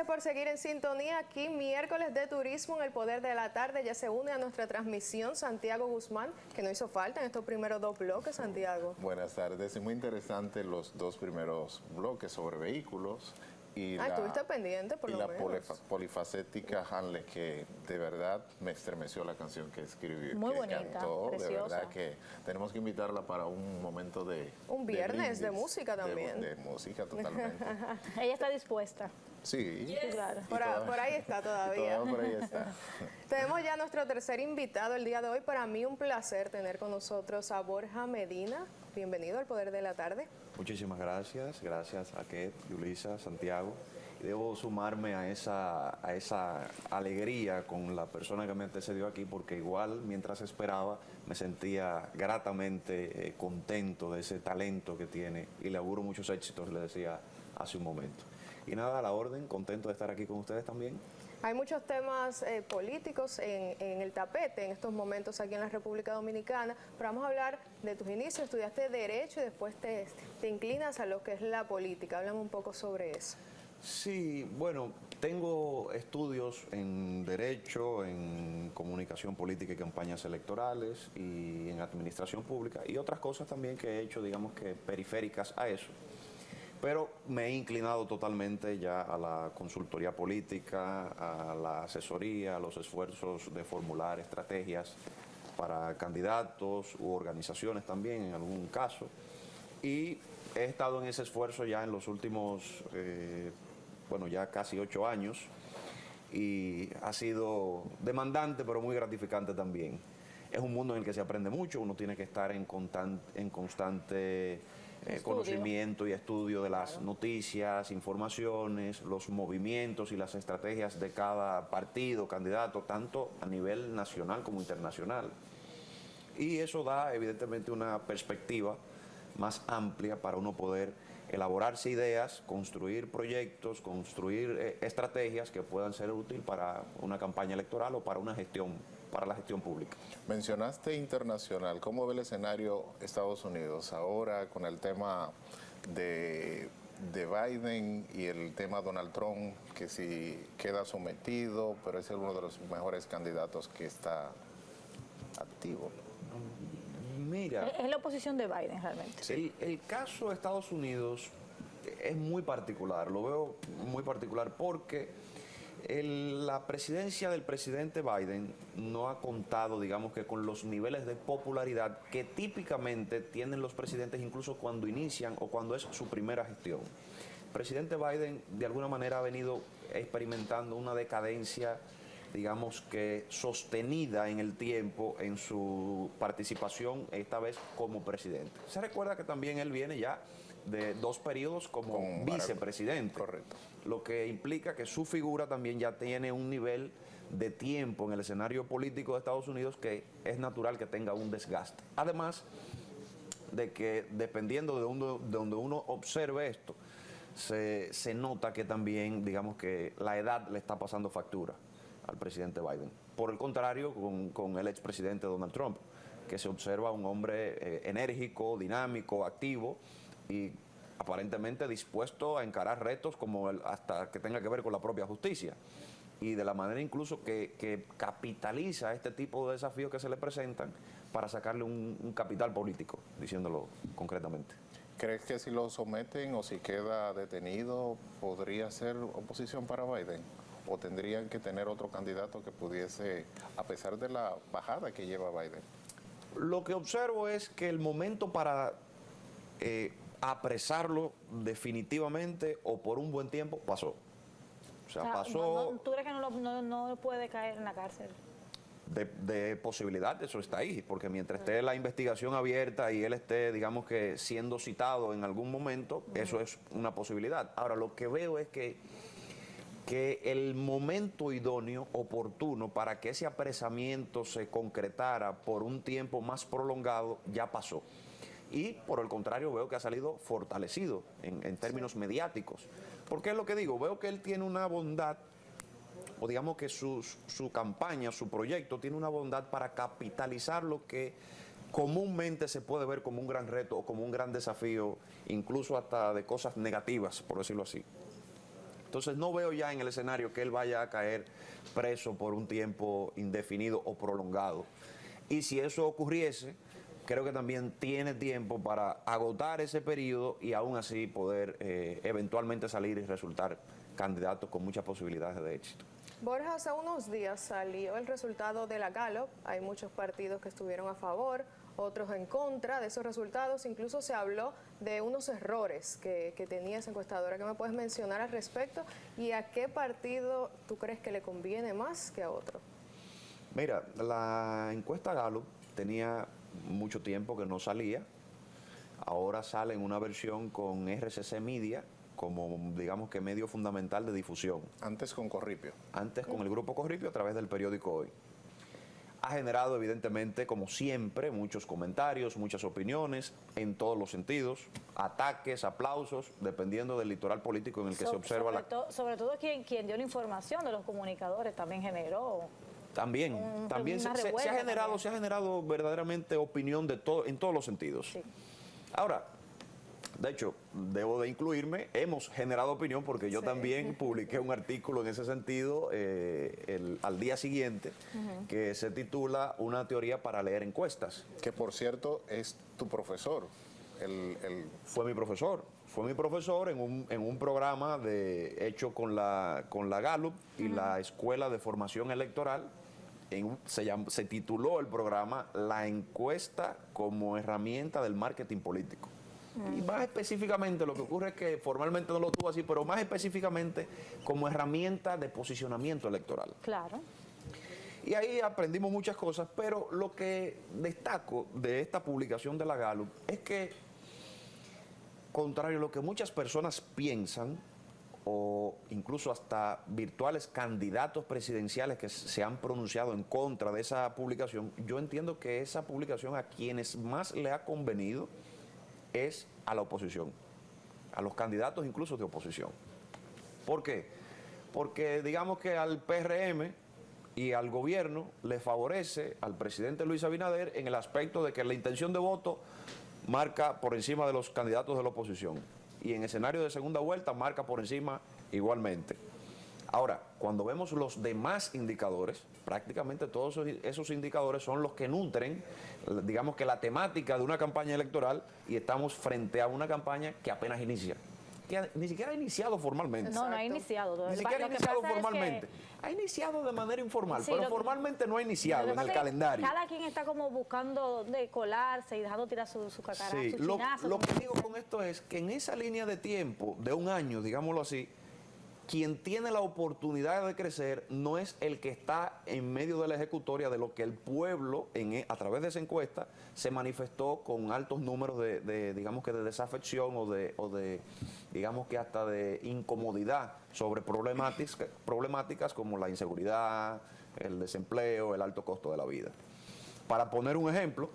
por seguir en sintonía. Aquí miércoles de turismo en el Poder de la Tarde. Ya se une a nuestra transmisión Santiago Guzmán, que no hizo falta en estos primeros dos bloques, Santiago. Buenas tardes. Es muy interesante los dos primeros bloques sobre vehículos. Y estuviste pendiente por lo menos. La polifacética Hanle, que de verdad me estremeció la canción que escribió. Muy que bonita, cantó, preciosa. de verdad que tenemos que invitarla para un momento de... Un viernes de música también. De música totalmente. Ella está dispuesta. Sí. Sí, claro. Por ahí está todavía. Por ahí está. Tenemos ya nuestro tercer invitado el día de hoy. Para mí un placer tener con nosotros a Borja Medina. Bienvenido al Poder de la Tarde. Muchísimas gracias. Gracias a Ket, Yulisa, Santiago. Y debo sumarme a esa alegría con la persona que me antecedió aquí, porque igual mientras esperaba me sentía gratamente contento de ese talento que tiene y le auguro muchos éxitos, le decía hace un momento. Y nada, a la orden, contento de estar aquí con ustedes también. Hay muchos temas políticos en el tapete en estos momentos aquí en la República Dominicana, pero vamos a hablar de tus inicios. Estudiaste Derecho y después te inclinas a lo que es la política. Háblame un poco sobre eso. Sí, bueno, tengo estudios en Derecho, en Comunicación Política y Campañas Electorales y en Administración Pública y otras cosas también que he hecho, digamos que periféricas a eso. Pero me he inclinado totalmente ya a la consultoría política, a la asesoría, a los esfuerzos de formular estrategias para candidatos u organizaciones también en algún caso. Y he estado en ese esfuerzo ya en los últimos, ya casi 8 años y ha sido demandante pero muy gratificante también. Es un mundo en el que se aprende mucho, uno tiene que estar en constante conocimiento y estudio de las noticias, informaciones, los movimientos y las estrategias de cada partido, candidato, tanto a nivel nacional como internacional. Y eso da evidentemente una perspectiva más amplia para uno poder elaborarse ideas, construir proyectos, construir estrategias que puedan ser útiles para una campaña electoral o para la gestión pública. Mencionaste internacional. ¿Cómo ve el escenario Estados Unidos ahora con el tema de Biden y el tema Donald Trump, que si queda sometido, pero es uno de los mejores candidatos que está activo? Mira, Es la oposición de Biden realmente. sí. El caso de Estados Unidos es muy particular, lo veo muy particular porque la presidencia del presidente Biden no ha contado, digamos que con los niveles de popularidad que típicamente tienen los presidentes incluso cuando inician o cuando es su primera gestión. El presidente Biden de alguna manera ha venido experimentando una decadencia, digamos que sostenida en el tiempo en su participación esta vez como presidente. Se recuerda que también él viene ya de 2 periodos como vicepresidente. Correcto. Lo que implica que su figura también ya tiene un nivel de tiempo en el escenario político de Estados Unidos que es natural que tenga un desgaste. Además de que dependiendo de donde uno observe esto, se nota que también, digamos que la edad le está pasando factura al presidente Biden. Por el contrario, con el expresidente Donald Trump, que se observa un hombre enérgico, dinámico, activo y aparentemente dispuesto a encarar retos como hasta que tenga que ver con la propia justicia. Y de la manera incluso que capitaliza este tipo de desafíos que se le presentan para sacarle un capital político, diciéndolo concretamente. ¿Crees que si lo someten o si queda detenido podría ser oposición para Biden? ¿O tendrían que tener otro candidato que pudiese, a pesar de la bajada que lleva Biden? Lo que observo es que el momento para apresarlo definitivamente o por un buen tiempo pasó. O sea, pasó... ¿Tú crees que no puede caer en la cárcel? De posibilidad, eso está ahí, porque mientras esté la investigación abierta y él esté, digamos que, siendo citado en algún momento, eso es una posibilidad. Ahora, lo que veo es que el momento idóneo, oportuno, para que ese apresamiento se concretara por un tiempo más prolongado, ya pasó. Y, por el contrario, veo que ha salido fortalecido en términos mediáticos. Porque es lo que digo, veo que él tiene una bondad, o digamos que su campaña, su proyecto, tiene una bondad para capitalizar lo que comúnmente se puede ver como un gran reto o como un gran desafío, incluso hasta de cosas negativas, por decirlo así. Entonces no veo ya en el escenario que él vaya a caer preso por un tiempo indefinido o prolongado. Y si eso ocurriese, creo que también tiene tiempo para agotar ese periodo y aún así poder eventualmente salir y resultar candidato con muchas posibilidades de éxito. Borja, hace unos días salió el resultado de la Gallup. Hay muchos partidos que estuvieron a favor, otros en contra de esos resultados. Incluso se habló de unos errores que tenía esa encuestadora. ¿Qué me puedes mencionar al respecto? ¿Y a qué partido tú crees que le conviene más que a otro? Mira, la encuesta Gallup tenía mucho tiempo que no salía. Ahora sale en una versión con RCC Media como, digamos que medio fundamental de difusión. Antes con Corripio. Antes con el Grupo Corripio a través del periódico Hoy. Ha generado evidentemente, como siempre, muchos comentarios, muchas opiniones en todos los sentidos, ataques, aplausos, dependiendo del litoral político en el que se observa sobre todo quien dio la información de los comunicadores también generó. También se ha generado verdaderamente opinión en todos los sentidos. Sí. Ahora, de hecho, debo de incluirme, hemos generado opinión porque yo también publiqué un artículo en ese sentido al día siguiente que se titula Una teoría para leer encuestas. Que por cierto es tu profesor. Fue mi profesor en un programa hecho con la Gallup y la Escuela de Formación Electoral. Se tituló el programa La encuesta como herramienta del marketing político. Y más específicamente, lo que ocurre es que formalmente no lo tuvo así, pero más específicamente como herramienta de posicionamiento electoral. Claro. Y ahí aprendimos muchas cosas, pero lo que destaco de esta publicación de la Gallup es que, contrario a lo que muchas personas piensan, o incluso hasta virtuales candidatos presidenciales que se han pronunciado en contra de esa publicación, yo entiendo que esa publicación a quienes más le ha convenido es a la oposición, a los candidatos incluso de oposición. ¿Por qué? Porque digamos que al PRM y al gobierno le favorece al presidente Luis Abinader en el aspecto de que la intención de voto marca por encima de los candidatos de la oposición y en escenario de segunda vuelta marca por encima igualmente. Ahora, cuando vemos los demás indicadores, prácticamente todos esos indicadores son los que nutren, digamos que la temática de una campaña electoral y estamos frente a una campaña que apenas inicia. Que ni siquiera ha iniciado formalmente. No ha iniciado. Ni siquiera ha iniciado formalmente. Ha iniciado de manera informal, Sí, pero formalmente no ha iniciado en el calendario. Cada quien está como buscando de colarse y dejando tirar su cacara, Sí, su lo chinazo. que digo con esto es que en esa línea de tiempo de un año, digámoslo así, quien tiene la oportunidad de crecer no es el que está en medio de la ejecutoria de lo que el pueblo, a través de esa encuesta, se manifestó con altos números digamos que de desafección o de digamos que hasta de incomodidad sobre problemáticas como la inseguridad, el desempleo, el alto costo de la vida. Para poner un ejemplo,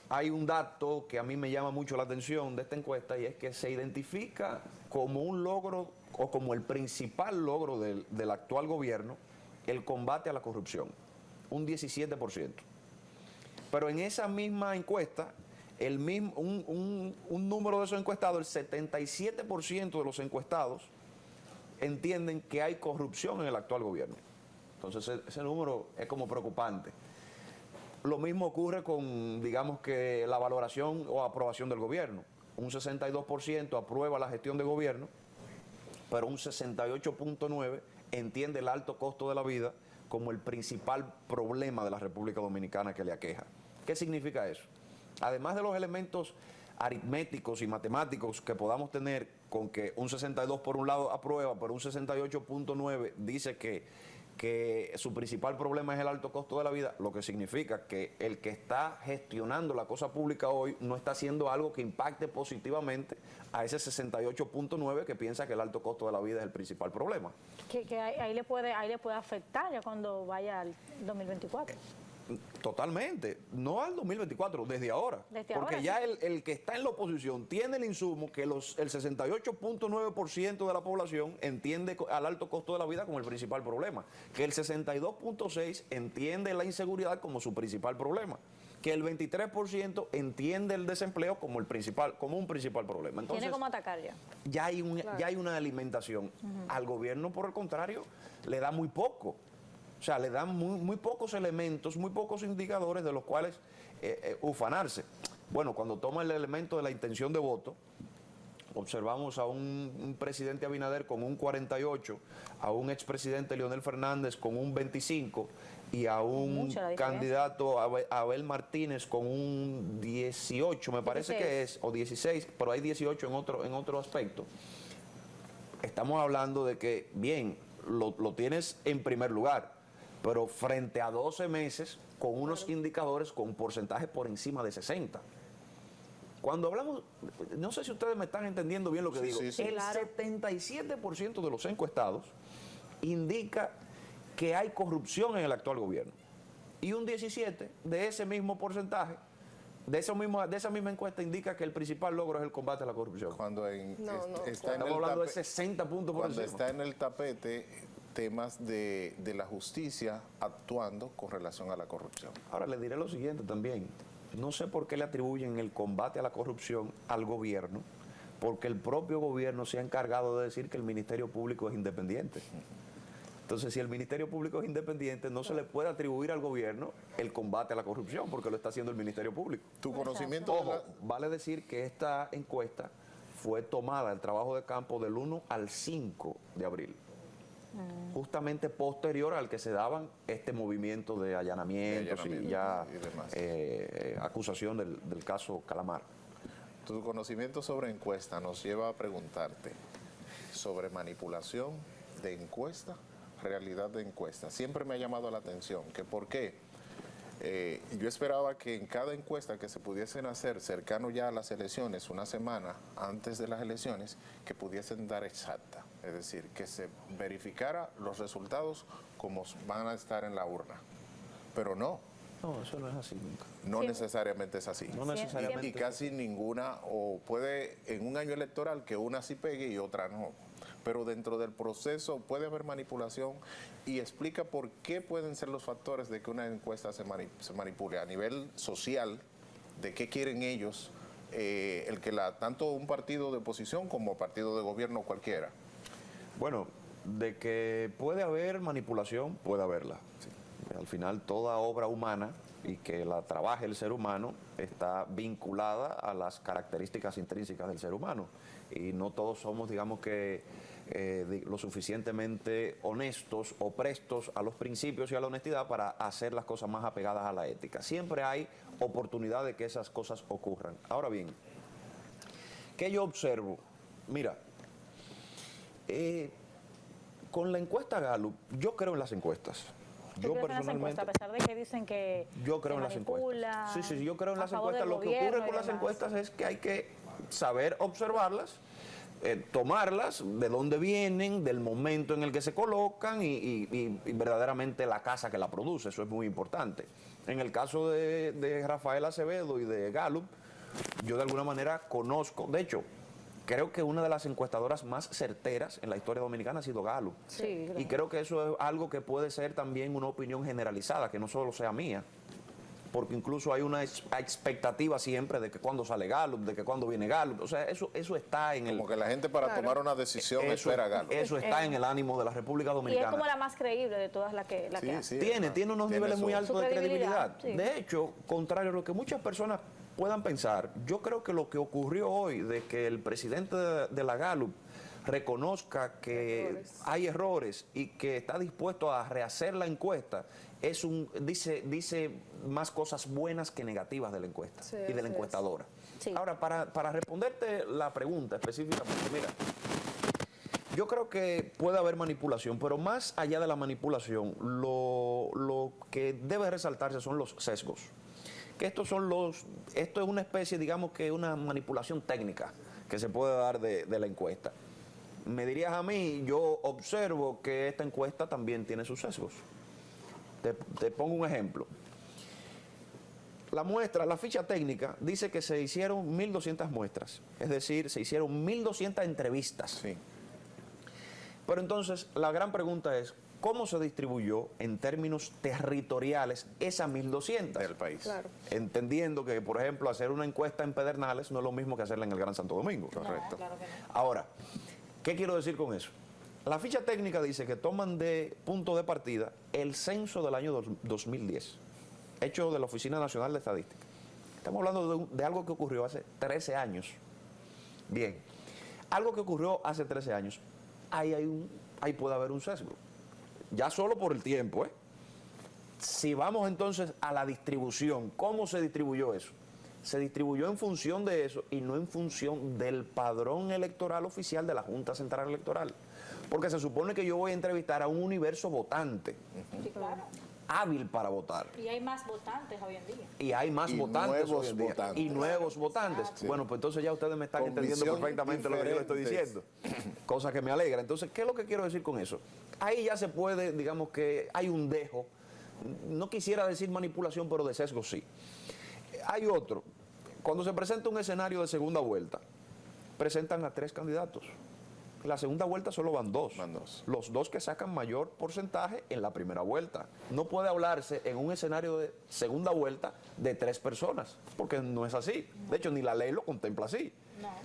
hay un dato que a mí me llama mucho la atención de esta encuesta y es que se identifica como un logro o como el principal logro del actual gobierno el combate a la corrupción, un 17%. Pero en esa misma encuesta, un número de esos encuestados, el 77% de los encuestados entienden que hay corrupción en el actual gobierno. Entonces ese número es como preocupante. Lo mismo ocurre con, digamos que, la valoración o aprobación del gobierno. Un 62% aprueba la gestión de gobierno, pero un 68.9% entiende el alto costo de la vida como el principal problema de la República Dominicana que le aqueja. ¿Qué significa eso? Además de los elementos aritméticos y matemáticos que podamos tener con que un 62% por un lado aprueba, pero un 68.9% dice que su principal problema es el alto costo de la vida, lo que significa que el que está gestionando la cosa pública hoy no está haciendo algo que impacte positivamente a ese 68.9% que piensa que el alto costo de la vida es el principal problema. Que ahí le puede afectar ya cuando vaya al 2024. Totalmente, no al 2024, desde ahora. Porque ya el que está en la oposición tiene el insumo que el 68.9% de la población entiende al alto costo de la vida como el principal problema, que el 62.6% entiende la inseguridad como su principal problema, que el 23% entiende el desempleo como un principal problema. Entonces, Tiene como atacar ya. ya hay una alimentación. Al gobierno, por el contrario, le da muy poco. O sea, le dan muy pocos elementos, muy pocos indicadores de los cuales ufanarse. Bueno, cuando toma el elemento de la intención de voto, observamos a un presidente Abinader con un 48, a un expresidente Leonel Fernández con un 25 y a un candidato Abel Martínez con un 18, me parece 16. que es, o 16, pero hay 18 en otro aspecto. Estamos hablando de que, bien, lo tienes en primer lugar, pero frente a 12 meses con unos indicadores con porcentajes por encima de 60. Cuando hablamos, no sé si ustedes me están entendiendo bien lo que digo, sí. el 77% de los encuestados indica que hay corrupción en el actual gobierno. Y un 17% de ese mismo porcentaje, de esa misma encuesta, indica que el principal logro es el combate a la corrupción. Cuando Estamos hablando de 60 puntos por cuando encima. está en el tapete temas de la justicia actuando con relación a la corrupción. Ahora le diré lo siguiente también. No sé por qué le atribuyen el combate a la corrupción al gobierno, porque el propio gobierno se ha encargado de decir que el Ministerio Público es independiente. Entonces, si el Ministerio Público es independiente, no se le puede atribuir al gobierno el combate a la corrupción, porque lo está haciendo el Ministerio Público. Tu conocimiento Ojo, vale decir que esta encuesta fue tomada, el trabajo de campo, del 1 al 5 de abril. Justamente posterior al que se daban este movimiento de allanamientos y ya acusación del caso Calamar. Tu conocimiento sobre encuesta nos lleva a preguntarte sobre manipulación de encuesta, realidad de encuesta. Siempre me ha llamado la atención que por qué yo esperaba que en cada encuesta que se pudiesen hacer cercano ya a las elecciones, una semana antes de las elecciones, que pudiesen dar exacta. Es decir, que se verificara los resultados como van a estar en la urna. Pero no. No, eso no es así nunca. No Sí. necesariamente es así. No necesariamente. Y casi ninguna, o puede en un año electoral que una sí pegue y otra no. Pero dentro del proceso puede haber manipulación y explica por qué pueden ser los factores de que una encuesta se manipule a nivel social, de qué quieren ellos, el que tanto un partido de oposición como partido de gobierno cualquiera. Bueno, de que puede haber manipulación, puede haberla. Sí. Al final, toda obra humana y que la trabaje el ser humano está vinculada a las características intrínsecas del ser humano. Y no todos somos, digamos que, lo suficientemente honestos o prestos a los principios y a la honestidad para hacer las cosas más apegadas a la ética. Siempre hay oportunidad de que esas cosas ocurran. Ahora bien, ¿qué yo observo? Mira, con la encuesta Gallup, yo creo en las encuestas. Yo personalmente, a pesar de que dicen que yo creo en las encuestas. Sí, yo creo en las encuestas. Lo que ocurre con las encuestas es que hay que saber observarlas, tomarlas, de dónde vienen, del momento en el que se colocan y verdaderamente la casa que la produce. Eso es muy importante. En el caso de Rafael Acevedo y de Gallup, yo de alguna manera conozco, de hecho, creo que una de las encuestadoras más certeras en la historia dominicana ha sido Gallup. Sí, claro. Y creo que eso es algo que puede ser también una opinión generalizada, que no solo sea mía. Porque incluso hay una expectativa siempre de que cuando sale Gallup, de que cuando viene Gallup. O sea, eso está en el... Como que la gente para tomar una decisión espera Gallup. Eso está en el ánimo de la República Dominicana. Y es como la más creíble de todas las que Sí, tiene unos niveles muy altos de credibilidad. Sí. De hecho, contrario a lo que muchas personas puedan pensar, yo creo que lo que ocurrió hoy, de que el presidente de la Gallup reconozca que hay errores y que está dispuesto a rehacer la encuesta, dice más cosas buenas que negativas de la encuesta y de la encuestadora. Sí. Ahora, para responderte la pregunta específicamente, mira, yo creo que puede haber manipulación, pero más allá de la manipulación, lo que debe resaltarse son los sesgos. Que esto es una especie, digamos que una manipulación técnica que se puede dar de la encuesta. Me dirías a mí, yo observo que esta encuesta también tiene sus sesgos. Te pongo un ejemplo. La ficha técnica dice que se hicieron 1.200 muestras, es decir, se hicieron 1.200 entrevistas. Sí. Pero entonces, la gran pregunta es, cómo se distribuyó en términos territoriales esas 1.200 del país. Claro. Entendiendo que, por ejemplo, hacer una encuesta en Pedernales no es lo mismo que hacerla en el Gran Santo Domingo. Correcto. Claro que no. Ahora, ¿qué quiero decir con eso? La ficha técnica dice que toman de punto de partida el censo del año 2010, hecho de la Oficina Nacional de Estadística. Estamos hablando de algo que ocurrió hace 13 años. Bien, algo que ocurrió hace 13 años, ahí puede haber un sesgo. Ya solo por el tiempo, ¿eh? Si vamos entonces a la distribución, ¿cómo se distribuyó eso? Se distribuyó en función de eso y no en función del padrón electoral oficial de la Junta Central Electoral. Porque se supone que yo voy a entrevistar a un universo votante, Sí, claro. hábil para votar. Y hay más votantes hoy en día. Y hay más Y votantes nuevos hoy en día. votantes. Y nuevos votantes. Sí. Bueno, pues entonces ya ustedes me están Con entendiendo visión perfectamente lo que yo le estoy diferentes. diciendo. Cosa que me alegra. Entonces, ¿qué es lo que quiero decir con eso? Ahí ya se puede, digamos que hay un dejo. No quisiera decir manipulación, pero de sesgo sí. Hay otro. Cuando se presenta un escenario de segunda vuelta, presentan a 3 candidatos. En la segunda vuelta solo van 2. Van 2. Los 2 que sacan mayor porcentaje en la primera vuelta. No puede hablarse en un escenario de segunda vuelta de 3 personas, porque no es así. De hecho, ni la ley lo contempla así.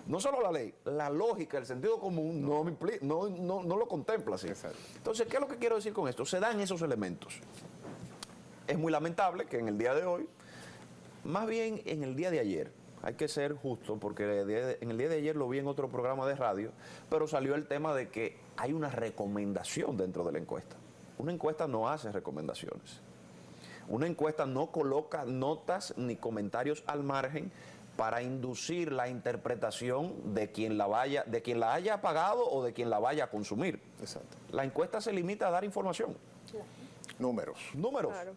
No solo la ley, la lógica, el sentido común no lo contempla así. Exacto. Entonces, ¿qué es lo que quiero decir con esto? Se dan esos elementos. Es muy lamentable que en el día de hoy, más bien en el día de ayer, hay que ser justo, porque en el día de ayer lo vi en otro programa de radio, pero salió el tema de que hay una recomendación dentro de la encuesta. Una encuesta no hace recomendaciones. Una encuesta no coloca notas ni comentarios al margen para inducir la interpretación de quien la haya pagado o de quien la vaya a consumir. Exacto. La encuesta se limita a dar información, Números. números. Claro.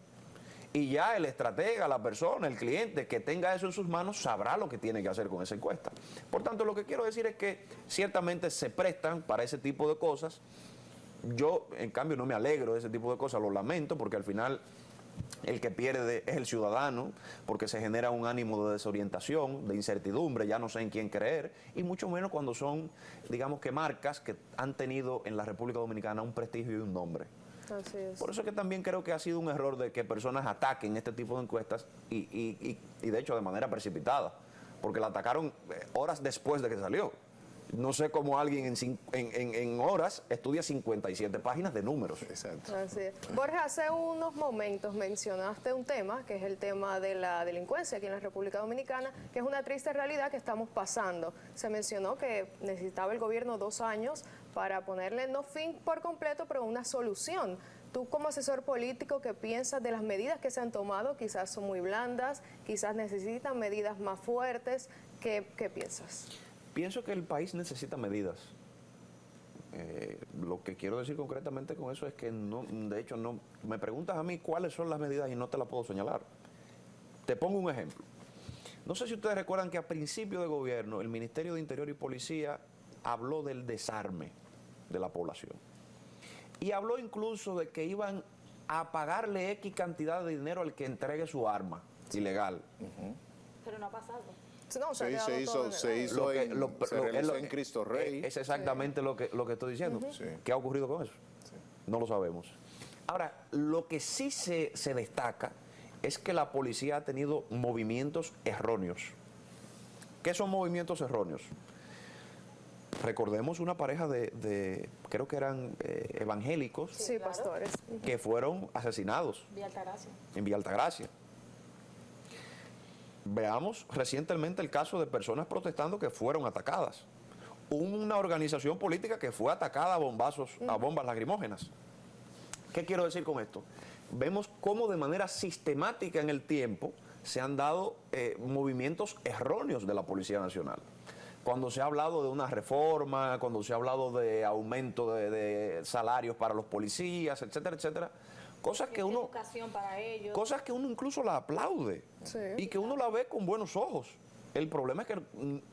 Y ya el estratega, la persona, el cliente que tenga eso en sus manos sabrá lo que tiene que hacer con esa encuesta. Por tanto, lo que quiero decir es que ciertamente se prestan para ese tipo de cosas. Yo, en cambio, no me alegro de ese tipo de cosas, lo lamento, porque al final el que pierde es el ciudadano, porque se genera un ánimo de desorientación, de incertidumbre, ya no sé en quién creer, y mucho menos cuando son, digamos que marcas que han tenido en la República Dominicana un prestigio y un nombre. Así es. Por eso es que también creo que ha sido un error de que personas ataquen este tipo de encuestas y de hecho de manera precipitada, porque la atacaron horas después de que salió. No sé cómo alguien en horas estudia 57 páginas de números. Exacto. Así es. Borja, hace unos momentos mencionaste un tema, que es el tema de la delincuencia aquí en la República Dominicana, que es una triste realidad que estamos pasando. Se mencionó que necesitaba el gobierno 2 años para ponerle no fin por completo, pero una solución. Tú como asesor político, ¿qué piensas de las medidas que se han tomado? Quizás son muy blandas, quizás necesitan medidas más fuertes. ¿Qué piensas? Pienso que el país necesita medidas. Lo que quiero decir concretamente con eso es que de hecho no me preguntas a mí cuáles son las medidas y no te las puedo señalar. Te pongo un ejemplo. No sé si ustedes recuerdan que a principio de gobierno el Ministerio de Interior y Policía habló del desarme de la población. Y habló incluso de que iban a pagarle X cantidad de dinero al que entregue su arma ilegal. Pero no ha pasado. No, se ha Sí, quedado se todo en el aire. se realizó en Cristo Rey. Es exactamente lo que estoy diciendo. Sí. ¿Qué ha ocurrido con eso? No lo sabemos. Ahora, lo que sí se destaca es que la policía ha tenido movimientos erróneos. ¿Qué son movimientos erróneos? Recordemos una pareja creo que eran evangélicos, Sí, claro. pastores. que fueron asesinados Vía Altagracia. en Villa Altagracia. Veamos recientemente el caso de personas protestando que fueron atacadas. Una organización política que fue atacada a bombas lacrimógenas. ¿Qué quiero decir con esto? Vemos cómo de manera sistemática en el tiempo se han dado movimientos erróneos de la Policía Nacional. Cuando se ha hablado de una reforma, cuando se ha hablado de aumento de salarios para los policías, etcétera, etcétera, cosas que uno... Educación para ellos. Cosas que uno incluso la aplaude Sí. y que uno la ve con buenos ojos. El problema es que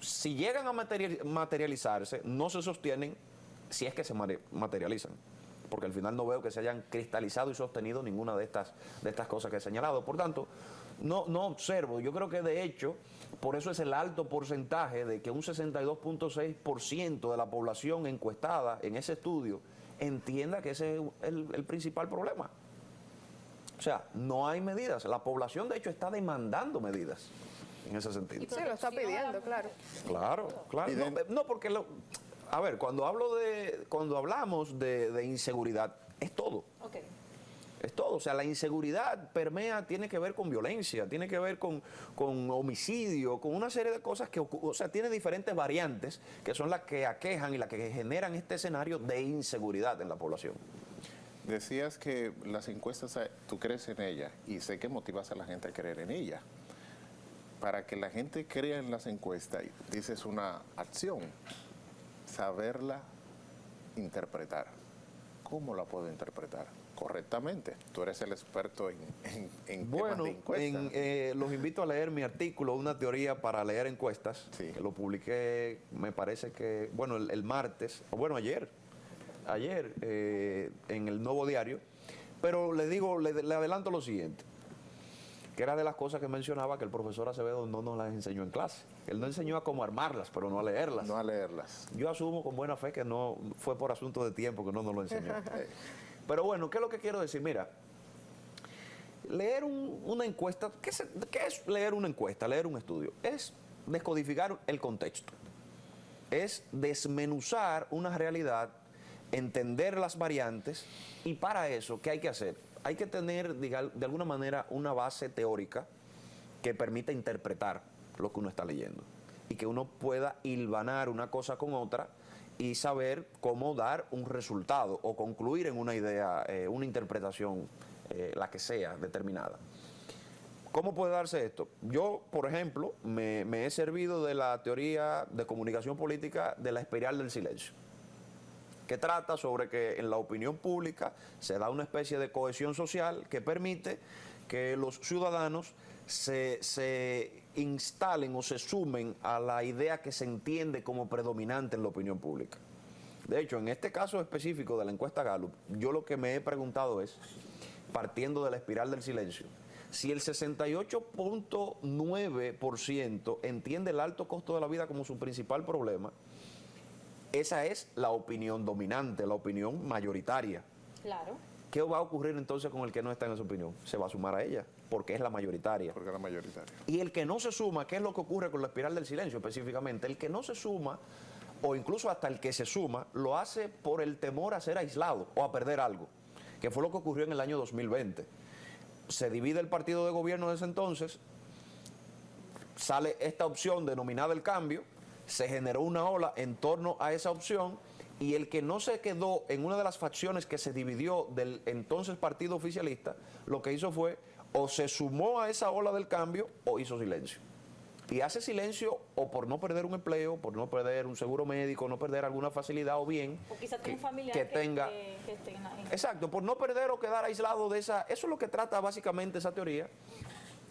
si llegan a materializarse, no se sostienen si es que se materializan. Porque al final no veo que se hayan cristalizado y sostenido ninguna de estas cosas que he señalado. Por tanto, no observo. Yo creo que de hecho, por eso es el alto porcentaje de que un 62.6% de la población encuestada en ese estudio entienda que ese es el principal problema. O sea, no hay medidas. La población, de hecho, está demandando medidas en ese sentido. Sí, lo está pidiendo, claro. Claro, claro. No, porque a ver, cuando hablamos de inseguridad, es todo. Okay. Es todo. O sea, la inseguridad permea, tiene que ver con violencia, tiene que ver con homicidio, con una serie de cosas que, o sea, tiene diferentes variantes que son las que aquejan y las que generan este escenario de inseguridad en la población. Decías que las encuestas, tú crees en ellas y sé que motivas a la gente a creer en ellas. Para que la gente crea en las encuestas, dices una acción, saberla interpretar. ¿Cómo la puedo interpretar? Correctamente. Tú eres el experto en temas de encuestas. Los invito a leer mi artículo, Una teoría para leer encuestas, Sí. que lo publiqué, me parece que, bueno, el martes, o bueno, ayer, en el Nuevo Diario, pero le adelanto lo siguiente, que era de las cosas que mencionaba que el profesor Acevedo no nos las enseñó en clase. Él no enseñó a cómo armarlas, pero no a leerlas. No a leerlas. Yo asumo con buena fe que no fue por asunto de tiempo que no nos lo enseñó. Pero bueno, ¿qué es lo que quiero decir? Mira, leer una encuesta, ¿qué es leer una encuesta, leer un estudio? Es descodificar el contexto, es desmenuzar una realidad, entender las variantes, y para eso, ¿qué hay que hacer? Hay que tener, de alguna manera, una base teórica que permita interpretar lo que uno está leyendo y que uno pueda hilvanar una cosa con otra y saber cómo dar un resultado o concluir en una idea, una interpretación, la que sea, determinada. ¿Cómo puede darse esto? Yo, por ejemplo, me he servido de la teoría de comunicación política de la espiral del silencio, que trata sobre que en la opinión pública se da una especie de cohesión social que permite que los ciudadanos se instalen o se sumen a la idea que se entiende como predominante en la opinión pública. De hecho, en este caso específico de la encuesta Gallup, yo lo que me he preguntado es, partiendo de la espiral del silencio, si el 68.9% entiende el alto costo de la vida como su principal problema, esa es la opinión dominante, la opinión mayoritaria. Claro. ¿Qué va a ocurrir entonces con el que no está en esa opinión? Se va a sumar a ella, porque es la mayoritaria. Porque es la mayoritaria. Y el que no se suma, ¿qué es lo que ocurre con la espiral del silencio específicamente? El que no se suma, o incluso hasta el que se suma, lo hace por el temor a ser aislado o a perder algo, que fue lo que ocurrió en el año 2020. Se divide el partido de gobierno de ese entonces, sale esta opción denominada el cambio, se generó una ola en torno a esa opción, y el que no se quedó en una de las facciones que se dividió del entonces partido oficialista, lo que hizo fue o se sumó a esa ola del cambio o hizo silencio. Y hace silencio o por no perder un empleo, por no perder un seguro médico, no perder alguna facilidad, o bien O quizás tiene un familiar que tenga... que esté en Exacto, por no perder o quedar aislado de esa... Eso es lo que trata básicamente esa teoría.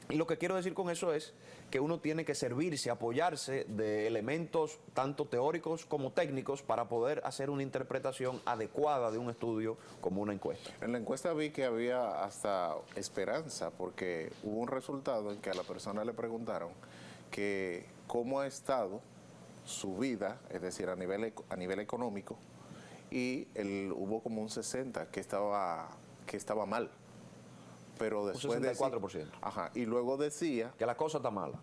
Y lo que quiero decir con eso es que uno tiene que servirse, apoyarse de elementos tanto teóricos como técnicos para poder hacer una interpretación adecuada de un estudio como una encuesta. En la encuesta vi que había hasta esperanza, porque hubo un resultado en que a la persona le preguntaron que cómo ha estado su vida, es decir, a nivel económico, y hubo como un 60% que estaba mal. Pero después un 64%. Y luego decía... Que la cosa está mala.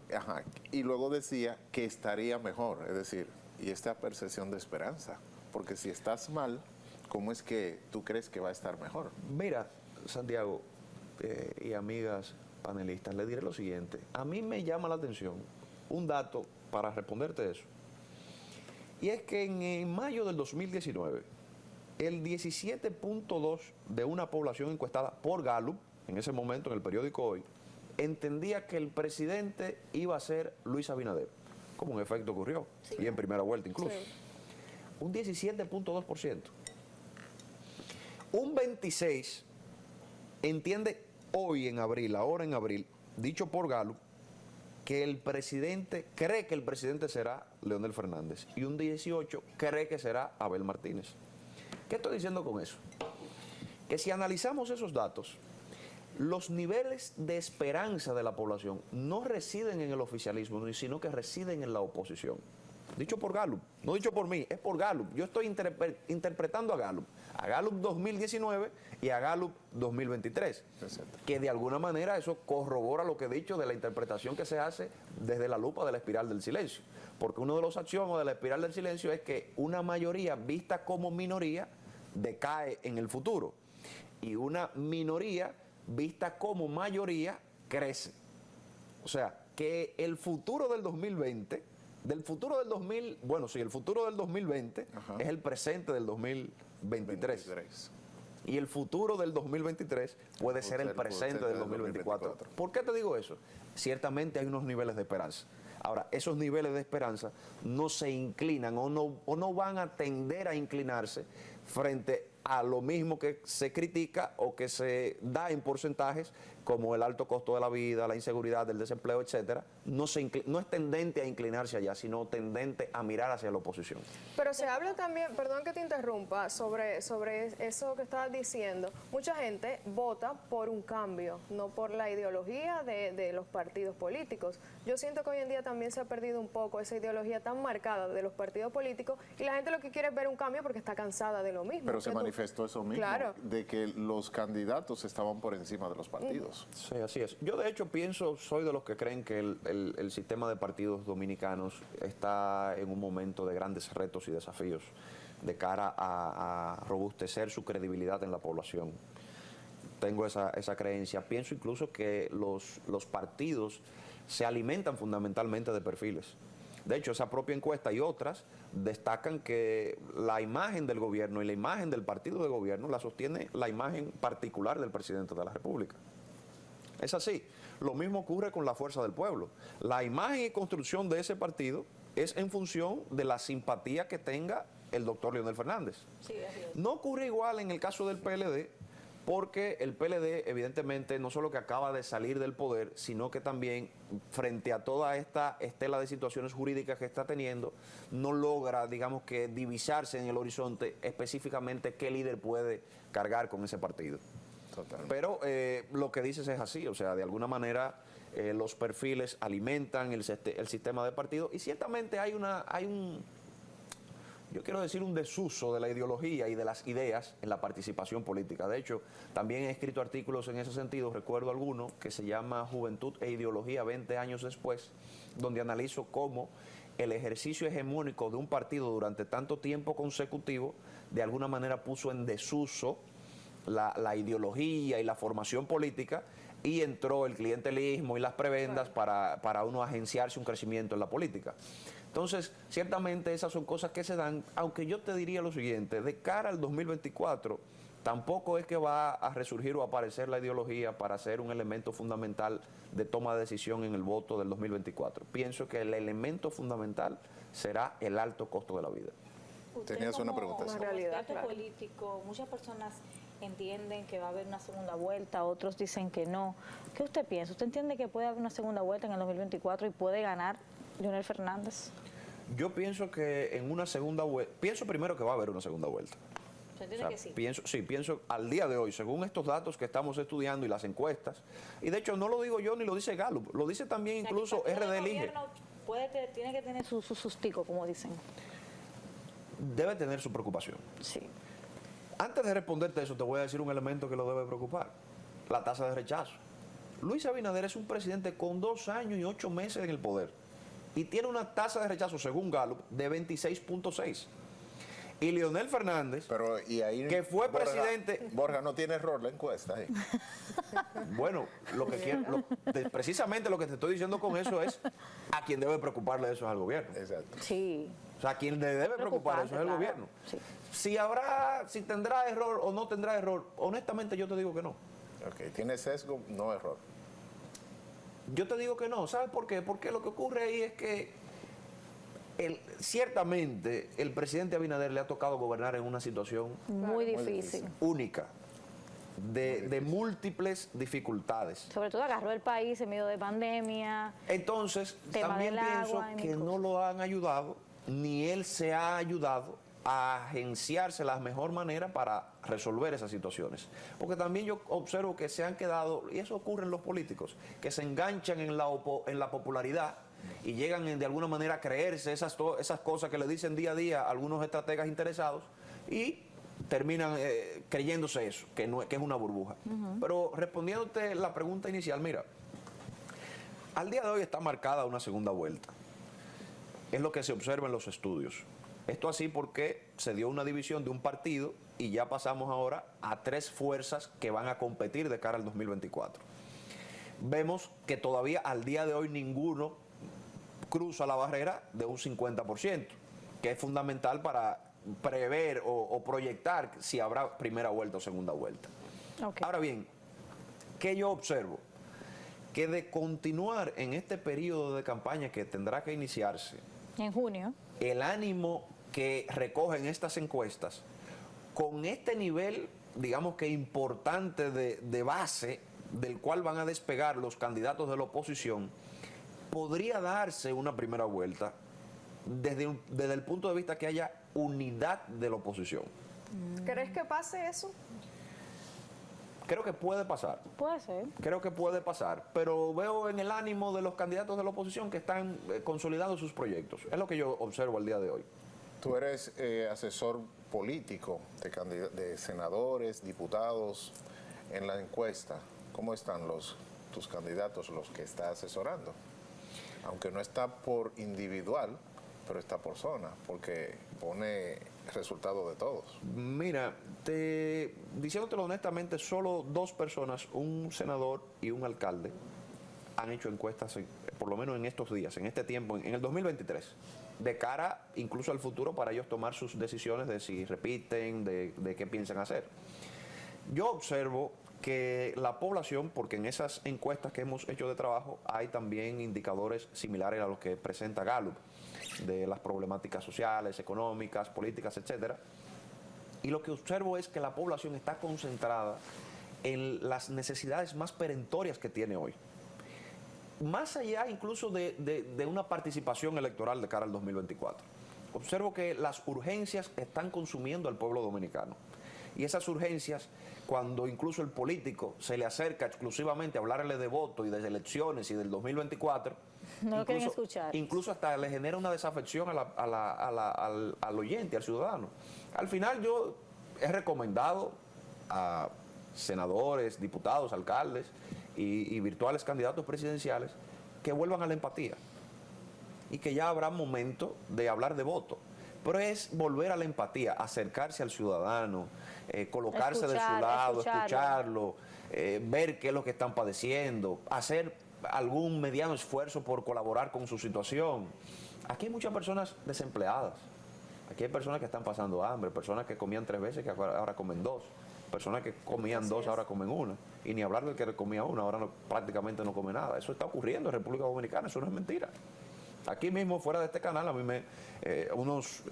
Y luego decía que estaría mejor, es decir, y esta percepción de esperanza, porque si estás mal, ¿cómo es que tú crees que va a estar mejor? Mira, Santiago y amigas panelistas, le diré lo siguiente. A mí me llama la atención un dato para responderte eso. Y es que en mayo del 2019, el 17.2% de una población encuestada por Gallup, en ese momento en el periódico Hoy, entendía que el presidente iba a ser Luis Abinader, como en efecto ocurrió, sí, y en primera vuelta incluso. Sí. Un 17.2%. Un 26% entiende hoy en abril, ahora en abril, dicho por Gallup, que el presidente cree que el presidente será Leonel Fernández, y un 18% cree que será Abel Martínez. ¿Qué estoy diciendo con eso? Que si analizamos esos datos, los niveles de esperanza de la población no residen en el oficialismo, sino que residen en la oposición. Dicho por Gallup, no dicho por mí, es por Gallup. Yo estoy interpretando a Gallup 2019 y a Gallup 2023, que de alguna manera eso corrobora lo que he dicho de la interpretación que se hace desde la lupa de la espiral del silencio. Porque uno de los axiomas de la espiral del silencio es que una mayoría vista como minoría decae en el futuro y una minoría vista como mayoría crece. O sea, que el futuro del 2020, el futuro del 2020 es el presente del 2023. Y el futuro del 2023 puede ser el presente del 2024. ¿Por qué te digo eso? Ciertamente hay unos niveles de esperanza. Ahora, esos niveles de esperanza no se inclinan o no van a tender a inclinarse frente a lo mismo que se critica o que se da en porcentajes, como el alto costo de la vida, la inseguridad, el desempleo, etcétera. No es tendente a inclinarse allá, sino tendente a mirar hacia la oposición. Pero se habla también, perdón que te interrumpa, sobre eso que estabas diciendo. Mucha gente vota por un cambio, no por la ideología de los partidos políticos. Yo siento que hoy en día también se ha perdido un poco esa ideología tan marcada de los partidos políticos y la gente lo que quiere es ver un cambio porque está cansada de lo mismo. Pero se manifestó eso mismo, claro, de que los candidatos estaban por encima de los partidos. Sí, así es. Yo de hecho soy de los que creen que el sistema de partidos dominicanos está en un momento de grandes retos y desafíos de cara a robustecer su credibilidad en la población. Tengo esa creencia. Pienso incluso que los partidos se alimentan fundamentalmente de perfiles. De hecho, esa propia encuesta y otras destacan que la imagen del gobierno y la imagen del partido de gobierno la sostiene la imagen particular del presidente de la República. Es así. Lo mismo ocurre con la Fuerza del Pueblo. La imagen y construcción de ese partido es en función de la simpatía que tenga el doctor Leonel Fernández. Sí, así es. No ocurre igual en el caso del PLD, porque el PLD evidentemente no solo que acaba de salir del poder, sino que también frente a toda esta estela de situaciones jurídicas que está teniendo, no logra, digamos que, divisarse en el horizonte específicamente qué líder puede cargar con ese partido. Totalmente. Pero lo que dices es así, o sea, de alguna manera los perfiles alimentan el sistema de partido y ciertamente hay un desuso de la ideología y de las ideas en la participación política. De hecho, también he escrito artículos en ese sentido, recuerdo alguno que se llama Juventud e Ideología 20 años después, donde analizo cómo el ejercicio hegemónico de un partido durante tanto tiempo consecutivo de alguna manera puso en desuso la ideología y la formación política y entró el clientelismo y las prebendas para uno agenciarse un crecimiento en la política. Entonces, ciertamente esas son cosas que se dan, aunque yo te diría lo siguiente, de cara al 2024, tampoco es que va a resurgir o aparecer la ideología para ser un elemento fundamental de toma de decisión en el voto del 2024. Pienso que el elemento fundamental será el alto costo de la vida. Tenías una pregunta. Como experto político, muchas personas entienden que va a haber una segunda vuelta, otros dicen que no. ¿Qué usted piensa? ¿Usted entiende que puede haber una segunda vuelta en el 2024 y puede ganar Leonel Fernández? Yo pienso que en una segunda vuelta, pienso primero que va a haber una segunda vuelta. ¿Usted entiende que sí? Pienso al día de hoy, según estos datos que estamos estudiando y las encuestas, y de hecho no lo digo yo ni lo dice Gallup, lo dice también incluso RD-Lige. Tiene que tener su sustico, como dicen. Debe tener su preocupación. Sí. Antes de responderte eso, te voy a decir un elemento que lo debe preocupar: la tasa de rechazo. Luis Abinader es un presidente con 2 años y 8 meses en el poder y tiene una tasa de rechazo, según Gallup, de 26.6. Y Leonel Fernández, que fue presidente... Borja, no tiene error la encuesta ahí. Bueno, precisamente lo que te estoy diciendo con eso es a quien debe preocuparle eso es al gobierno. Exacto. Sí. O sea, a quien le debe preocupar eso es el gobierno. Sí. Si tendrá error o no tendrá error, honestamente yo te digo que no. Ok, tiene sesgo, no error. Yo te digo que no. ¿Sabes por qué? Porque lo que ocurre ahí es que ciertamente el presidente Abinader le ha tocado gobernar en una situación muy difícil, única, de múltiples dificultades. Sobre todo agarró el país en medio de pandemia. Entonces, también pienso que no lo han ayudado, ni él se ha ayudado a agenciarse la mejor manera para resolver esas situaciones. Porque también yo observo que se han quedado, y eso ocurre en los políticos, que se enganchan en la popularidad y llegan de alguna manera a creerse esas cosas que le dicen día a día a algunos estrategas interesados y terminan creyéndose eso, que es una burbuja. Pero respondiéndote la pregunta inicial, mira, al día de hoy está marcada una segunda vuelta. Es lo que se observa en los estudios. Esto así porque se dio una división de un partido y ya pasamos ahora a 3 fuerzas que van a competir de cara al 2024. Vemos que todavía al día de hoy ninguno cruza la barrera de un 50%, que es fundamental para prever o proyectar si habrá primera vuelta o segunda vuelta. Okay. Ahora bien, ¿qué yo observo? Que de continuar en este periodo de campaña que tendrá que iniciarse, En junio. el ánimo que recogen estas encuestas, con este nivel, digamos que importante de base, del cual van a despegar los candidatos de la oposición, podría darse una primera vuelta desde el punto de vista que haya unidad de la oposición. ¿Crees que pase eso? Creo que puede pasar. Puede ser. Creo que puede pasar, pero veo en el ánimo de los candidatos de la oposición que están consolidando sus proyectos. Es lo que yo observo al día de hoy. Tú eres asesor político de senadores, diputados. En la encuesta, ¿cómo están tus candidatos, los que está asesorando? Aunque no está por individual, pero está por zona, porque pone resultado de todos. Mira, diciéndotelo honestamente, solo 2 personas, un senador y un alcalde, han hecho encuestas, por lo menos en estos días, en este tiempo, en el 2023, de cara incluso al futuro para ellos tomar sus decisiones de si repiten, de qué piensan hacer. Yo observo que la población, porque en esas encuestas que hemos hecho de trabajo hay también indicadores similares a los que presenta Gallup, de las problemáticas sociales, económicas, políticas, etcétera. Y lo que observo es que la población está concentrada en las necesidades más perentorias que tiene hoy. Más allá incluso de una participación electoral de cara al 2024. Observo que las urgencias están consumiendo al pueblo dominicano. Y esas urgencias, cuando incluso el político se le acerca exclusivamente a hablarle de voto y de elecciones y del 2024, No lo quieren escuchar. Incluso hasta le genera una desafección al oyente, al ciudadano. Al final yo he recomendado a senadores, diputados, alcaldes y virtuales candidatos presidenciales que vuelvan a la empatía y que ya habrá momento de hablar de voto. Pero es volver a la empatía, acercarse al ciudadano, colocarse de su lado, escucharlo, ver qué es lo que están padeciendo, hacer algún mediano esfuerzo por colaborar con su situación. Aquí hay muchas personas desempleadas, aquí hay personas que están pasando hambre, personas que comían 3 veces que ahora comen 2, personas que comían 2 ahora comen 1, y ni hablar del que comía 1 ahora prácticamente no come nada. Eso está ocurriendo en República Dominicana, eso no es mentira. Aquí mismo, fuera de este canal, a mí unos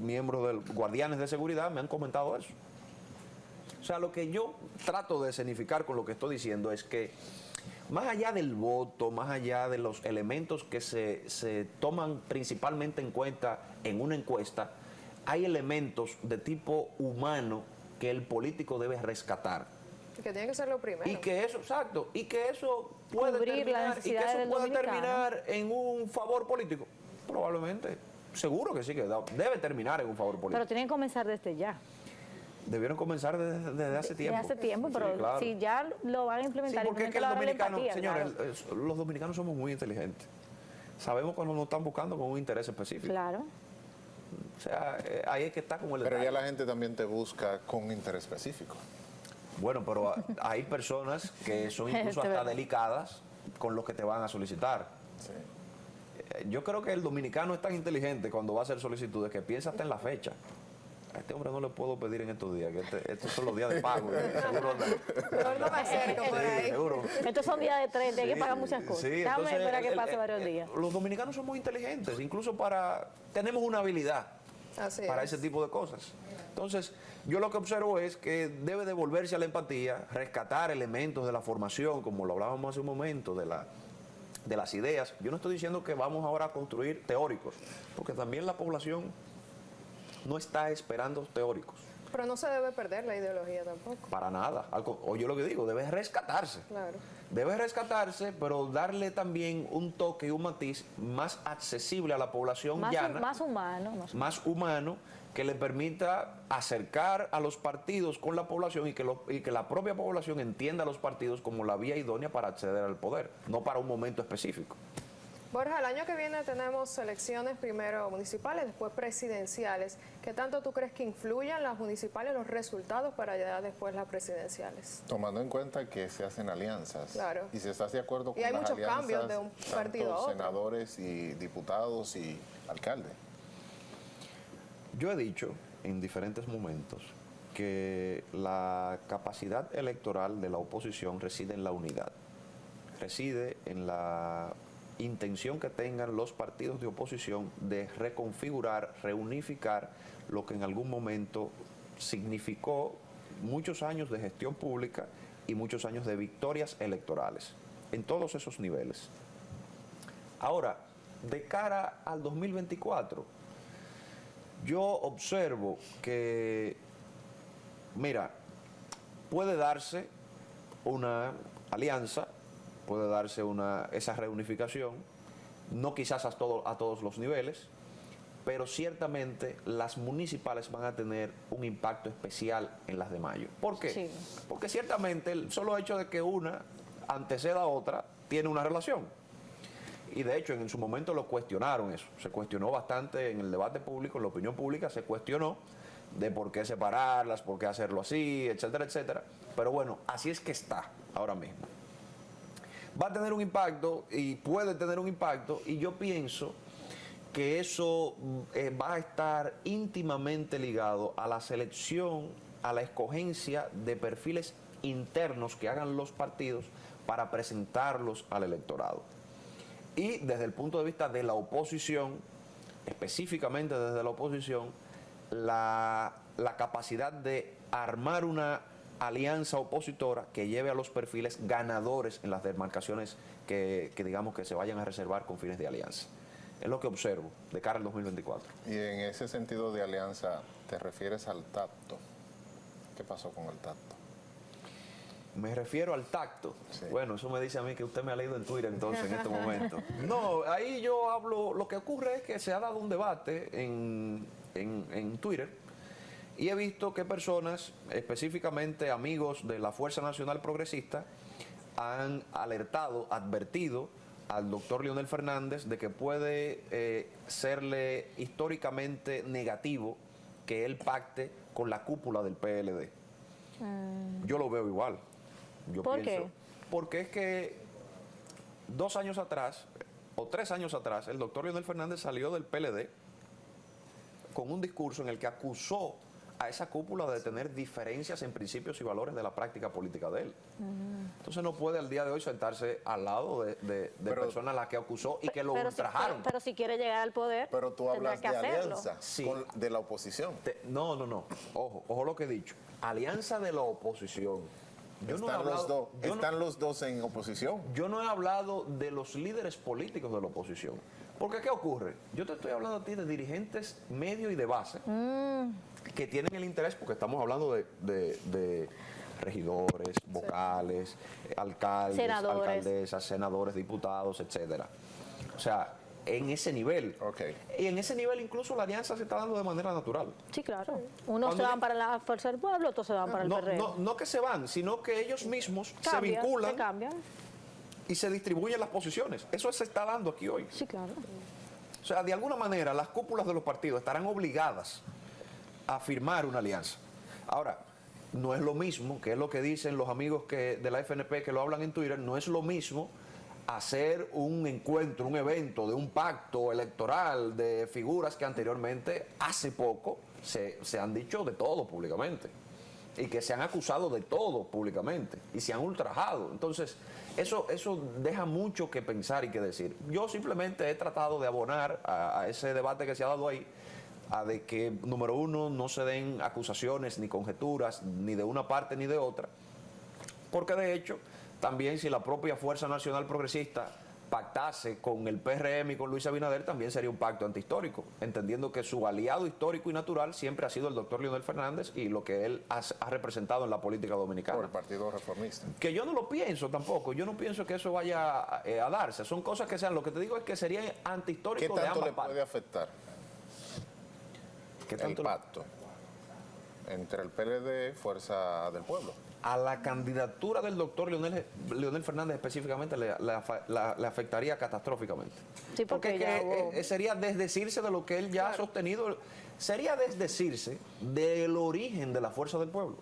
miembros de guardianes de seguridad me han comentado eso. O sea, lo que yo trato de escenificar con lo que estoy diciendo es que más allá del voto, más allá de los elementos que se toman principalmente en cuenta en una encuesta, hay elementos de tipo humano que el político debe rescatar. Que tiene que ser lo primero. Y que eso, exacto, y que eso puede terminar en un favor político. Probablemente, seguro que sí, que debe terminar en un favor político. Pero tienen que comenzar desde ya. Debieron comenzar desde hace tiempo. Desde hace tiempo, pero sí, claro. si ya lo van a implementar, Sí, porque es que los dominicanos, señores, claro. los dominicanos somos muy inteligentes. Sabemos cuando nos están buscando con un interés específico. Claro. O sea, ahí es que está como el Pero detalle. ya la gente también te busca con un interés específico. Bueno, pero hay personas que son incluso hasta delicadas con lo que te van a solicitar. Sí. Yo creo que el dominicano es tan inteligente cuando va a hacer solicitudes que piensa hasta en la fecha. A este hombre no le puedo pedir en estos días, que estos son los días de pago. Seguro Mejor no me acerco por ahí. seguro. Estos son días de 30, hay que pagar muchas cosas. Sí, Déjame entonces, esperar que pase varios días. Los dominicanos son muy inteligentes, incluso tenemos una habilidad Así para es. ese tipo de cosas. Entonces, yo lo que observo es que debe devolverse a la empatía, rescatar elementos de la formación, como lo hablábamos hace un momento, de las ideas. Yo no estoy diciendo que vamos ahora a construir teóricos, porque también la población no está esperando teóricos. Pero no se debe perder la ideología tampoco. Para nada. O yo lo que digo, debe rescatarse. Claro. Debe rescatarse, pero darle también un toque y un matiz más accesible a la población llana. Más humano. Más humano, que le permita acercar a los partidos con la población y que la propia población entienda a los partidos como la vía idónea para acceder al poder, no para un momento específico. Borja, el año que viene tenemos elecciones primero municipales, después presidenciales. ¿Qué tanto tú crees que influyan las municipales, los resultados para ya después las presidenciales? Tomando en cuenta que se hacen alianzas. Claro. Y si estás de acuerdo con Y hay las muchos alianzas, cambios de un partido tanto a otro. senadores y diputados y alcaldes. Yo he dicho en diferentes momentos que la capacidad electoral de la oposición reside en la unidad, reside en la intención que tengan los partidos de oposición de reconfigurar, reunificar lo que en algún momento significó muchos años de gestión pública y muchos años de victorias electorales en todos esos niveles. Ahora, de cara al 2024, yo observo que, mira, puede darse una alianza, puede darse esa reunificación, no quizás a todos los niveles, pero ciertamente las municipales van a tener un impacto especial en las de mayo. ¿Por qué? Sí. Porque ciertamente el solo hecho de que una anteceda a otra tiene una relación. Y de hecho en su momento lo cuestionaron eso, se cuestionó bastante en el debate público, en la opinión pública se cuestionó de por qué separarlas, por qué hacerlo así, etcétera, etcétera. Pero bueno, así es que está ahora mismo. Va a tener un impacto y puede tener un impacto, y yo pienso que eso va a estar íntimamente ligado a la selección, a la escogencia de perfiles internos que hagan los partidos para presentarlos al electorado. Y desde el punto de vista de la oposición, específicamente desde la oposición, la capacidad de armar una alianza opositora que lleve a los perfiles ganadores en las demarcaciones que digamos que se vayan a reservar con fines de alianza. Es lo que observo de cara al 2024. Y en ese sentido de alianza, ¿te refieres al tacto? ¿Qué pasó con el tacto? Me refiero al tacto. Sí. Bueno, eso me dice a mí que usted me ha leído en Twitter entonces en este momento. No, ahí yo hablo, lo que ocurre es que se ha dado un debate en Twitter y he visto que personas, específicamente amigos de la Fuerza Nacional Progresista, han advertido al doctor Leonel Fernández de que puede serle históricamente negativo que él pacte con la cúpula del PLD. Yo lo veo igual. ¿Por qué? Porque es que 2 años atrás, o 3 años atrás, el doctor Leonel Fernández salió del PLD con un discurso en el que acusó a esa cúpula de tener diferencias en principios y valores de la práctica política de él. Entonces no puede al día de hoy sentarse al lado de personas a las que acusó y que lo ultrajaron. Pero si quiere llegar al poder, Pero tú tendrá hablas que de hacerlo. alianza Sí. de la oposición. No. Ojo lo que he dicho. Alianza de la oposición. Yo no he hablado- yo no- ¿Están los dos en oposición? Yo no he hablado de los líderes políticos de la oposición. Porque ¿qué ocurre? Yo te estoy hablando a ti de dirigentes medio y de base que tienen el interés, porque estamos hablando de regidores, vocales, alcaldes, Senadores. alcaldesas, senadores, diputados, etcétera. O sea, en ese nivel. Ok. Y en ese nivel incluso la alianza se está dando de manera natural. Sí, claro. Unos Cuando se van para la Fuerza del Pueblo, otros se van para el PRD. No que se van, sino que ellos mismos se Cambian, vinculan se cambian. y se distribuyen las posiciones. Eso se está dando aquí hoy. Sí, claro. O sea, de alguna manera las cúpulas de los partidos estarán obligadas a firmar una alianza. Ahora, no es lo mismo, que es lo que dicen los amigos de la FNP que lo hablan en Twitter, no es lo mismo hacer un encuentro, un evento de un pacto electoral de figuras que anteriormente, hace poco, se han dicho de todo públicamente y que se han acusado de todo públicamente y se han ultrajado. Entonces, eso deja mucho que pensar y que decir. Yo simplemente he tratado de abonar a ese debate que se ha dado ahí, a de que, número uno, no se den acusaciones ni conjeturas ni de una parte ni de otra, porque de hecho también si la propia Fuerza Nacional Progresista pactase con el PRM y con Luis Abinader, también sería un pacto antihistórico, entendiendo que su aliado histórico y natural siempre ha sido el doctor Leonel Fernández y lo que él ha representado en la política dominicana. Por el Partido Reformista. Que yo no lo pienso tampoco, yo no pienso que eso vaya a darse, son cosas que sean, lo que te digo es que sería ¿Qué antihistórico de tanto ambas le puede partes. afectar ¿Qué el tanto pacto entre el PLD y Fuerza del Pueblo? a la candidatura del doctor Leonel Fernández específicamente le afectaría catastróficamente? Sí, porque es ya que, hubo- sería desdecirse de lo que él ya ha sostenido, sería desdecirse del origen de la Fuerza del Pueblo.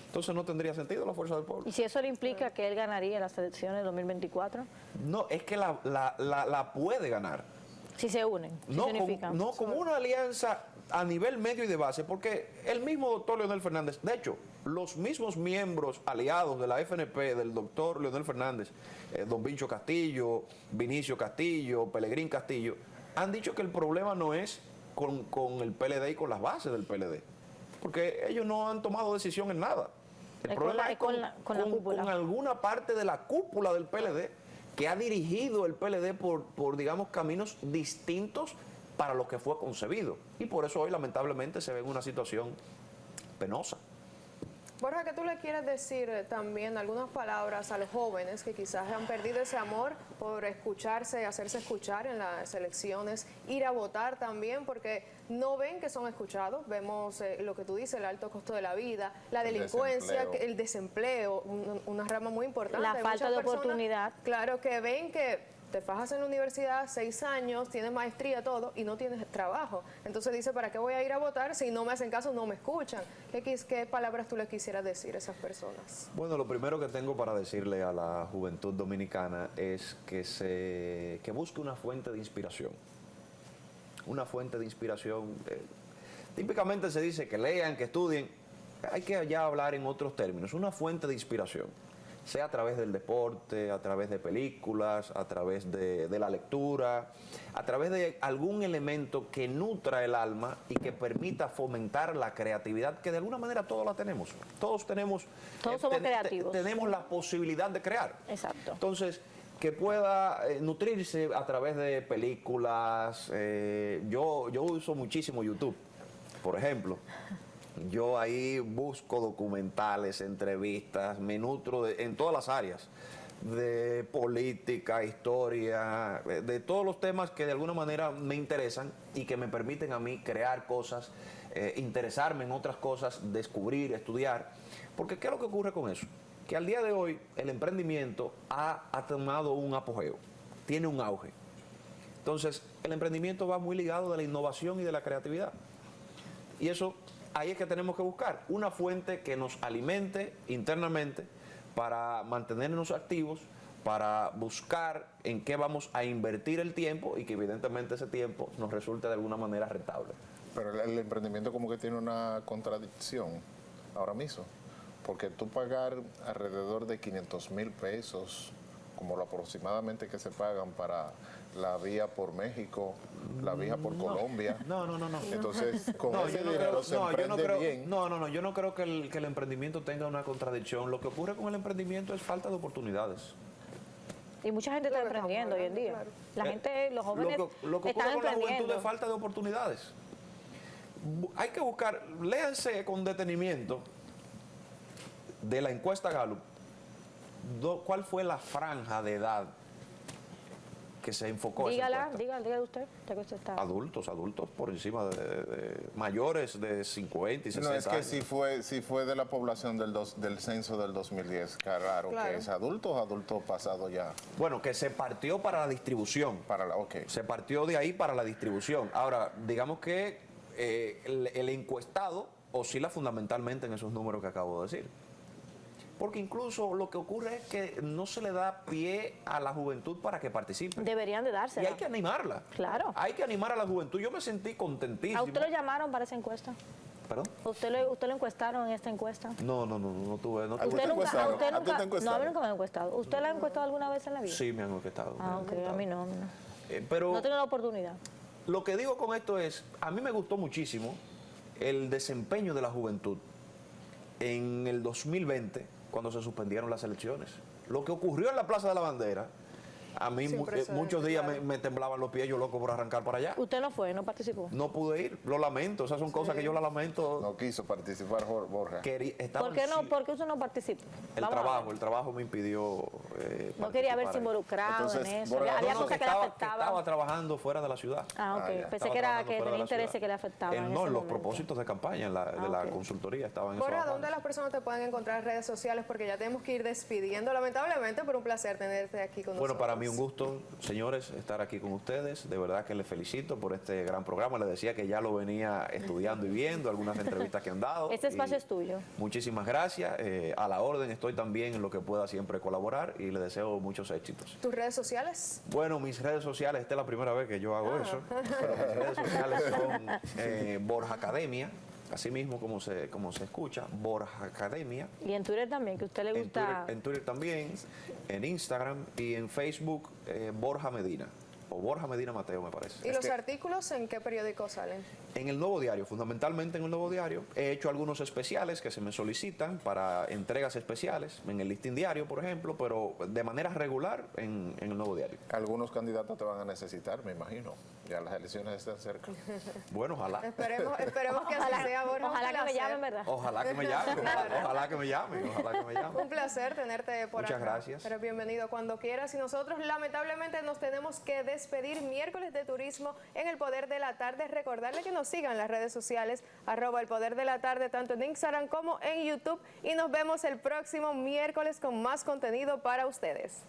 Entonces no tendría sentido la Fuerza del Pueblo. ¿Y si eso le implica que él ganaría las elecciones de 2024? No, es que la puede ganar. Si se unen, si se unifican. No como una alianza a nivel medio y de base, porque el mismo doctor Leonel Fernández, de hecho, los mismos miembros aliados de la FNP, del doctor Leonel Fernández, don Vincho Castillo, Vinicio Castillo, Pelegrín Castillo, han dicho que el problema no es con el PLD y con las bases del PLD, porque ellos no han tomado decisión en nada. El Es problema es con la cúpula. con alguna parte de la cúpula del PLD que ha dirigido el PLD por digamos, caminos distintos para lo que fue concebido. Y por eso hoy, lamentablemente, se ve en una situación penosa. Borja, ¿qué tú le quieres decir también algunas palabras a los jóvenes que quizás han perdido ese amor por escucharse, hacerse escuchar en las elecciones, ir a votar también, porque no ven que son escuchados? Vemos lo que tú dices, el alto costo de la vida, la delincuencia, el desempleo, una rama muy importante. La Hay falta muchas de personas, oportunidad. claro, que ven que te fajas en la universidad 6 años, tienes maestría, todo, y no tienes trabajo. Entonces dice, ¿para qué voy a ir a votar si no me hacen caso, no me escuchan? ¿Qué palabras tú les quisieras decir a esas personas? Bueno, lo primero que tengo para decirle a la juventud dominicana es que busque una fuente de inspiración. Una fuente de inspiración. Típicamente se dice que lean, que estudien. Hay que ya hablar en otros términos. Una fuente de inspiración, sea a través del deporte, a través de películas, a través de la lectura, a través de algún elemento que nutra el alma y que permita fomentar la creatividad, que de alguna manera todos la tenemos. Todos somos creativos. Tenemos la posibilidad de crear. Exacto. Entonces, que pueda nutrirse a través de películas. Yo uso muchísimo YouTube, por ejemplo. Yo ahí busco documentales, entrevistas, me nutro en todas las áreas, de política, historia, de todos los temas que de alguna manera me interesan y que me permiten a mí crear cosas, interesarme en otras cosas, descubrir, estudiar. Porque ¿qué es lo que ocurre con eso? Que al día de hoy el emprendimiento ha tomado un apogeo, tiene un auge. Entonces, el emprendimiento va muy ligado de la innovación y de la creatividad. Y eso, ahí es que tenemos que buscar una fuente que nos alimente internamente para mantenernos activos, para buscar en qué vamos a invertir el tiempo y que evidentemente ese tiempo nos resulte de alguna manera rentable. Pero el emprendimiento como que tiene una contradicción ahora mismo, porque tú pagar alrededor de 500,000 pesos, como lo aproximadamente que se pagan para la vía por México, la vía por Colombia. No. Entonces, con No, ese yo no dinero creo, se no, yo no emprende creo, bien. no, yo no creo que el emprendimiento tenga una contradicción. Lo que ocurre con el emprendimiento es falta de oportunidades. Y mucha gente está Lo que estamos emprendiendo hoy en día. hablando, La gente, los jóvenes Lo que están ocurre con la juventud emprendiendo. es falta de oportunidades. Hay que buscar, léanse con detenimiento de la encuesta Gallup, ¿cuál fue la franja de edad que se enfocó esa encuesta? Dígala usted, ya que usted está. Adultos por encima de mayores de 50 y 60 No, es que años. si fue de la población del censo del 2010, claro, Claro. que es adultos pasados ya Bueno, que se partió para la distribución. ok. Se partió de ahí para la distribución. Ahora, digamos que el encuestado oscila fundamentalmente en esos números que acabo de decir. Porque incluso lo que ocurre es que no se le da pie a la juventud para que participe. Deberían de Y dársela. hay que animarla. Claro. Hay que animar a la juventud. Yo me sentí contentísimo. ¿A usted lo llamaron para esa encuesta? ¿Perdón? ¿Usted lo encuestaron en esta encuesta? No tuve. ¿A ti te ¿Usted nunca, encuestaron? usted ¿A ti te nunca, no, a encuestaron? mí nunca me han encuestado. ¿Usted la ha encuestado alguna vez en la vida? Sí, me han encuestado. Ah, ok, a mí no. Pero No tengo la oportunidad. lo que digo con esto es, a mí me gustó muchísimo el desempeño de la juventud en el 2020, cuando se suspendieron las elecciones. Lo que ocurrió en la Plaza de la Bandera A mí Sin precedentes, muchos días claro. me temblaban los pies, yo loco por arrancar para allá. Usted no fue, no participó. No pude ir, lo lamento, esas son cosas que yo las lamento. No quiso participar Borja. Estaban- ¿Por qué no? sí, ¿Por qué usted no participó? el Vamos a ver. trabajo, el trabajo me impidió No quería participar verse ahí. involucrado Entonces, en eso. Borja, Había no, cosas que le estaba afectaban. trabajando fuera de la ciudad. Ah, ok. Ah, ya. Pensé Estaba que era trabajando que fuera de tenía la intereses ciudad. que le afectaban. en No, ese en los momento. propósitos de campaña de la ok. consultoría estaban Borja, esos ¿dónde las personas te pueden encontrar en redes sociales? Porque ya tenemos que ir despidiendo, lamentablemente, pero un placer tenerte aquí con nosotros. Bueno, para mí un gusto, señores, estar aquí con ustedes. De verdad que les felicito por este gran programa. Les decía que ya lo venía estudiando y viendo, algunas entrevistas que han dado. Este espacio y es tuyo. Muchísimas gracias. A la orden estoy también en lo que pueda siempre colaborar y les deseo muchos éxitos. ¿Tus redes sociales? Bueno, mis redes sociales, esta es la primera vez que yo hago eso, pero mis redes sociales son Borja Academia, así mismo como se escucha, Borja Academia. Y en Twitter también, que a usted le En gusta. Twitter también, en Instagram y en Facebook, Borja Medina, o Borja Medina Mateo, me parece. ¿Y los artículos en qué periódico salen? En el Nuevo Diario, fundamentalmente en el Nuevo Diario. He hecho algunos especiales que se me solicitan para entregas especiales, en el Listín Diario, por ejemplo, pero de manera regular en el Nuevo Diario. Algunos candidatos te van a necesitar, me imagino. Ya las elecciones están cerca. Bueno, ojalá. Esperemos que así Ojalá, sea, Borja. ojalá un que me placer. llamen, ¿verdad? Ojalá que me llamen, ojalá que me llamen, ojalá que me llamen. Un placer tenerte por Muchas acá. gracias. Eres bienvenido cuando quieras. Y nosotros, lamentablemente, nos tenemos que despedir. Miércoles de Turismo en El Poder de la Tarde. Recordarle que nos sigan en las redes sociales, @El Poder de la Tarde, tanto en Instagram como en YouTube. Y nos vemos el próximo miércoles con más contenido para ustedes.